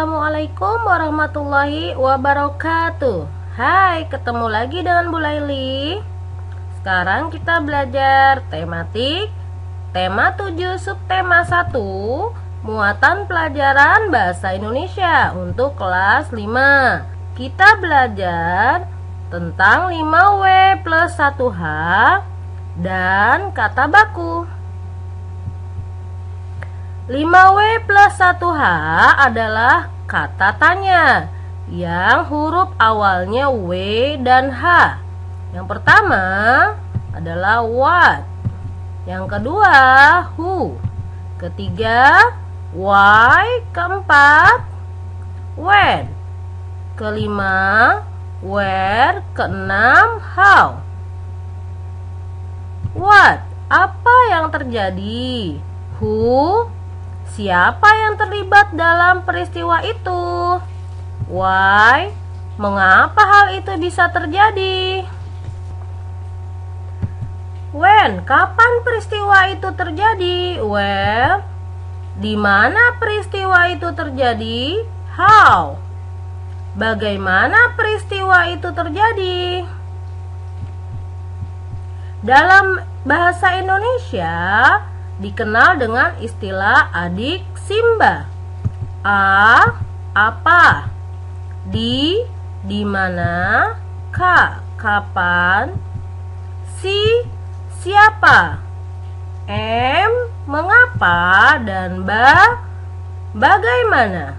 Assalamualaikum warahmatullahi wabarakatuh. Hai, ketemu lagi dengan Bu Laili. Sekarang kita belajar tematik tema 7 subtema 1 muatan pelajaran bahasa Indonesia untuk kelas 5. Kita belajar tentang 5W plus 1H dan kata baku. 5W plus 1H adalah kata tanya yang huruf awalnya W dan H. Yang pertama adalah what. Yang kedua who. Ketiga why. Keempat when. Kelima where. Keenam how. What, apa yang terjadi? Who, siapa yang terlibat dalam peristiwa itu? Why, mengapa hal itu bisa terjadi? When, kapan peristiwa itu terjadi? Where, di mana peristiwa itu terjadi? How, bagaimana peristiwa itu terjadi? Dalam bahasa Indonesia dikenal dengan istilah adik Simba. A, apa. Di mana. K, kapan. Si, siapa. M, mengapa. Dan bagaimana.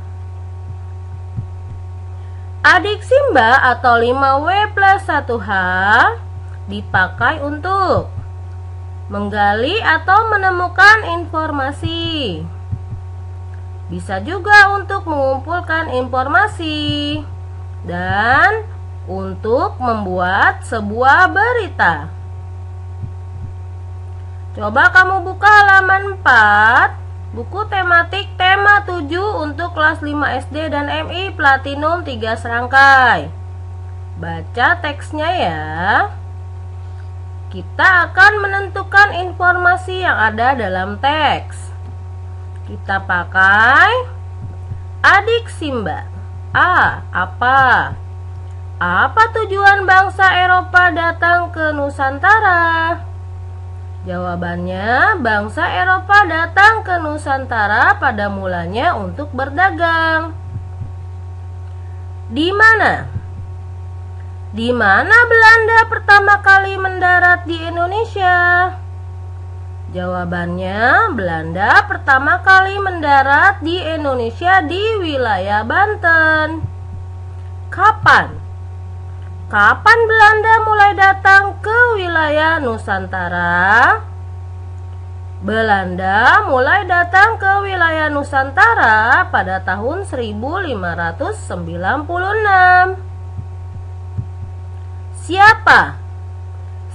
Adik Simba atau 5W plus 1H dipakai untuk menggali atau menemukan informasi. Bisa juga untuk mengumpulkan informasi dan untuk membuat sebuah berita. Coba kamu buka halaman 4, buku tematik tema 7 untuk kelas 5 SD dan MI Platinum 3 serangkai. Baca teksnya ya. Kita akan menentukan informasi yang ada dalam teks. Kita pakai adik Simba. A, apa. Apa tujuan bangsa Eropa datang ke Nusantara? Jawabannya, bangsa Eropa datang ke Nusantara pada mulanya untuk berdagang. Di mana? Di mana Belanda pertama kali mendarat di Indonesia? Jawabannya, Belanda pertama kali mendarat di Indonesia di wilayah Banten. Kapan? Kapan Belanda mulai datang ke wilayah Nusantara? Belanda mulai datang ke wilayah Nusantara pada tahun 1596. Siapa?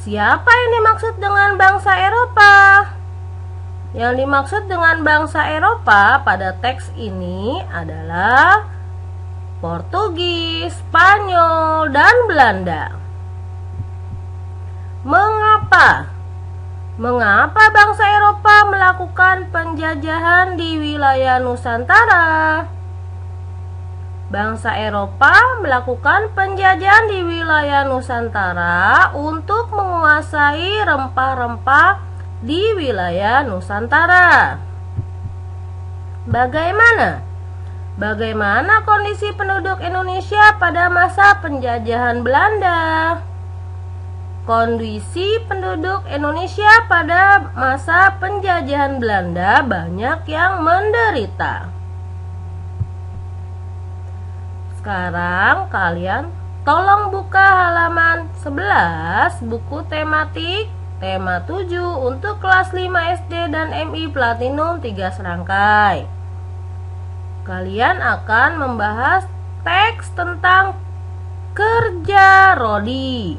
Siapa yang dimaksud dengan bangsa Eropa? Yang dimaksud dengan bangsa Eropa pada teks ini adalah Portugis, Spanyol, dan Belanda. Mengapa? Mengapa bangsa Eropa melakukan penjajahan di wilayah Nusantara? Bangsa Eropa melakukan penjajahan di wilayah Nusantara untuk menguasai rempah-rempah di wilayah Nusantara. Bagaimana? Bagaimana kondisi penduduk Indonesia pada masa penjajahan Belanda? Kondisi penduduk Indonesia pada masa penjajahan Belanda banyak yang menderita. Sekarang kalian tolong buka halaman 11 buku tematik tema 7 untuk kelas 5 SD dan MI Platinum 3 serangkai. Kalian akan membahas teks tentang kerja rodi.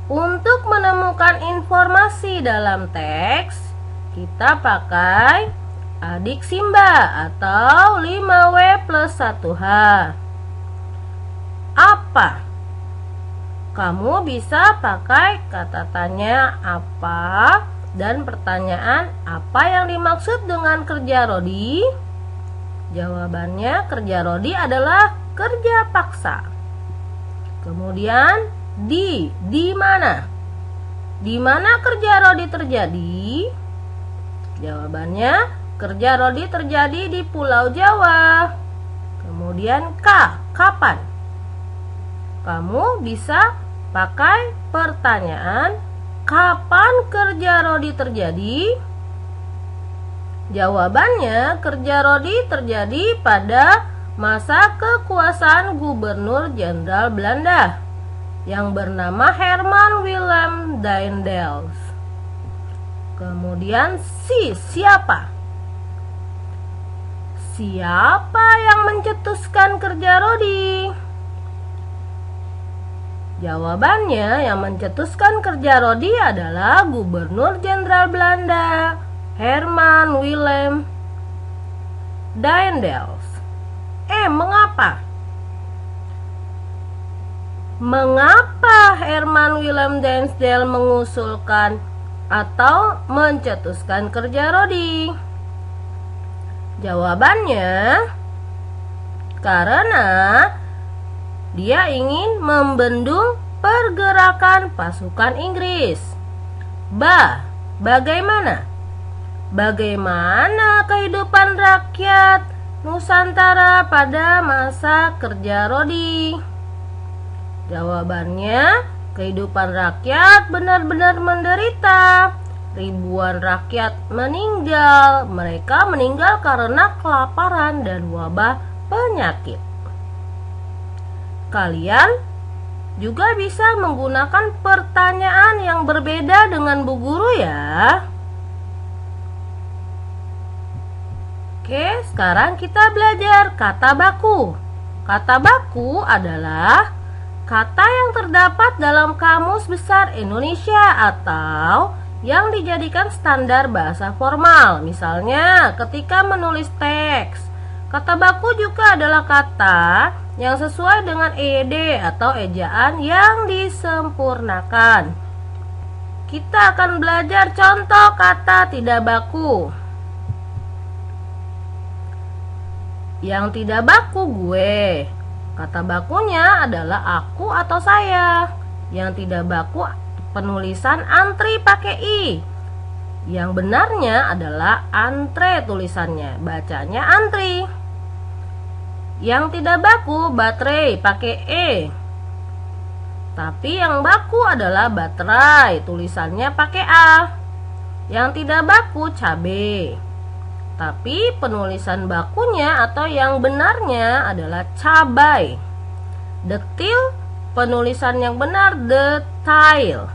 Untuk menemukan informasi dalam teks, kita pakai adik Simba atau 5W plus 1H. Apa? Kamu bisa pakai kata tanya apa dan pertanyaan apa yang dimaksud dengan kerja rodi. Jawabannya kerja Rodi adalah kerja paksa. Kemudian di mana? Di mana kerja Rodi terjadi? Jawabannya kerja Rodi terjadi di Pulau Jawa. Kemudian kapan? Kamu bisa pakai pertanyaan kapan kerja Rodi terjadi? Jawabannya kerja Rodi terjadi pada masa kekuasaan Gubernur Jenderal Belanda yang bernama Herman Willem Daendels. Kemudian siapa? Siapa yang mencetuskan kerja Rodi? Jawabannya yang mencetuskan kerja Rodi adalah Gubernur Jenderal Belanda Herman Willem Daendels. Mengapa? Mengapa Herman Willem Daendels mengusulkan atau mencetuskan kerja Rodi? Jawabannya karena dia ingin membendung pergerakan pasukan Inggris. Bagaimana? Bagaimana kehidupan rakyat Nusantara pada masa kerja Rodi? Jawabannya, kehidupan rakyat benar-benar menderita. Ribuan rakyat meninggal. Mereka meninggal karena kelaparan dan wabah penyakit. Kalian juga bisa menggunakan pertanyaan yang berbeda dengan Bu Guru ya. Oke, sekarang kita belajar kata baku. Kata baku adalah kata yang terdapat dalam Kamus Besar Indonesia atau yang dijadikan standar bahasa formal. Misalnya, ketika menulis teks, kata baku juga adalah kata yang sesuai dengan EYD atau ejaan yang disempurnakan. Kita akan belajar contoh kata tidak baku. Yang tidak baku gue. Kata bakunya adalah aku atau saya. Yang tidak baku penulisan antri pakai i. Yang benarnya adalah antre tulisannya, bacanya antri. Yang tidak baku baterai pakai e. Tapi yang baku adalah baterai, tulisannya pakai a. Yang tidak baku cabe. Tapi penulisan bakunya atau yang benarnya adalah cabai. Detil, penulisan yang benar detail.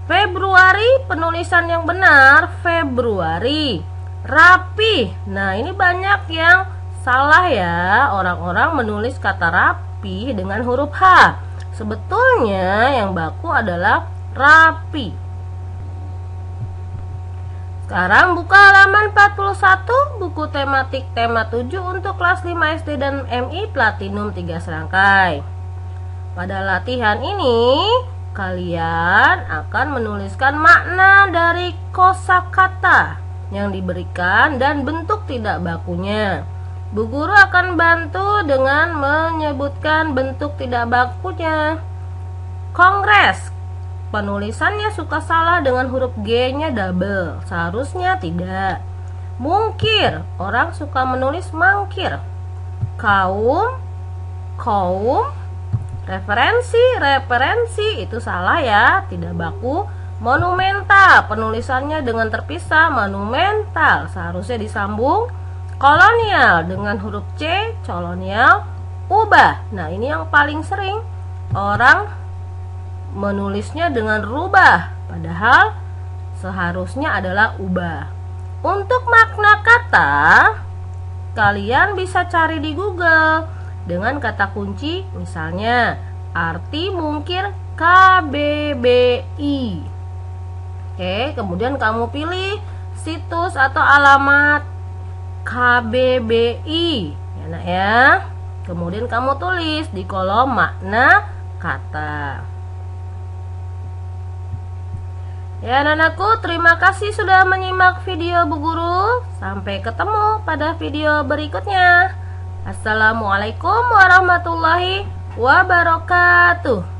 Februari, penulisan yang benar Februari. Rapi. Nah, ini banyak yang salah ya. Orang-orang menulis kata rapi dengan huruf H. Sebetulnya yang baku adalah rapi. Sekarang buka halaman 41 buku tematik tema 7 untuk kelas 5 SD dan MI Platinum 3 serangkai. Pada latihan ini kalian akan menuliskan makna dari kosakata yang diberikan dan bentuk tidak bakunya. Bu Guru akan bantu dengan menyebutkan bentuk tidak bakunya. Kongres, penulisannya suka salah dengan huruf G-nya double. Seharusnya tidak. Mungkir, orang suka menulis mangkir. Kaum, referensi itu salah ya, tidak baku. Monumental, penulisannya dengan terpisah, monumental, seharusnya disambung. Kolonial dengan huruf C, colonial. Ubah, nah ini yang paling sering orang menulisnya dengan rubah, padahal seharusnya adalah ubah. Untuk makna kata, kalian bisa cari di Google dengan kata kunci, misalnya arti mungkir KBBI. Oke, kemudian kamu pilih situs atau alamat KBBI ya nak ya. Kemudian kamu tulis di kolom makna kata. Ya anak-anakku, terima kasih sudah menyimak video Bu Guru. Sampai ketemu pada video berikutnya. Assalamualaikum warahmatullahi wabarakatuh.